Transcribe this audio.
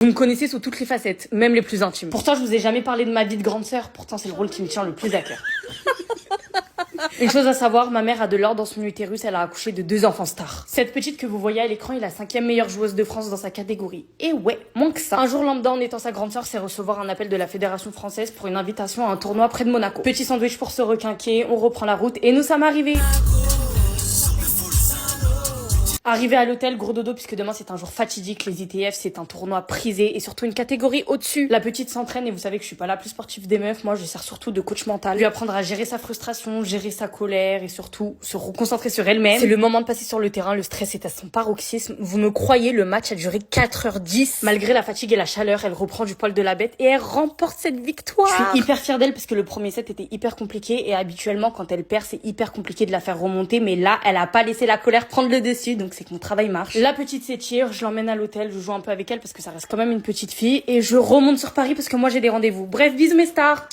Vous me connaissez sous toutes les facettes, même les plus intimes. Pourtant, je vous ai jamais parlé de ma vie de grande sœur. Pourtant, c'est le rôle qui me tient le plus à cœur. Une chose à savoir, ma mère a de l'or dans son utérus, elle a accouché de 2 enfants stars. Cette petite que vous voyez à l'écran est la 5e meilleure joueuse de France dans sa catégorie. Et ouais, moins que ça. Un jour lambda en étant sa grande sœur, c'est recevoir un appel de la Fédération française pour une invitation à un tournoi près de Monaco. Petit sandwich pour se requinquer, on reprend la route et nous sommes arrivés. Arrivé à l'hôtel, gros dodo, puisque demain c'est un jour fatidique, les ITF c'est un tournoi prisé et surtout une catégorie au-dessus. La petite s'entraîne et vous savez que je suis pas la plus sportive des meufs, moi je sers surtout de coach mental. Lui apprendre à gérer sa frustration, gérer sa colère et surtout se reconcentrer sur elle-même. C'est le moment de passer sur le terrain, le stress est à son paroxysme. Vous me croyez, le match a duré 4h10. Malgré la fatigue et la chaleur, elle reprend du poil de la bête et elle remporte cette victoire. Je suis hyper fière d'elle parce que le premier set était hyper compliqué et habituellement quand elle perd c'est hyper compliqué de la faire remonter, mais là elle a pas laissé la colère prendre le dessus, donc c'est que mon travail marche. La petite s'étire, je l'emmène à l'hôtel, je joue un peu avec elle parce que ça reste quand même une petite fille et je remonte sur Paris parce que moi j'ai des rendez-vous. Bref, bisous mes stars.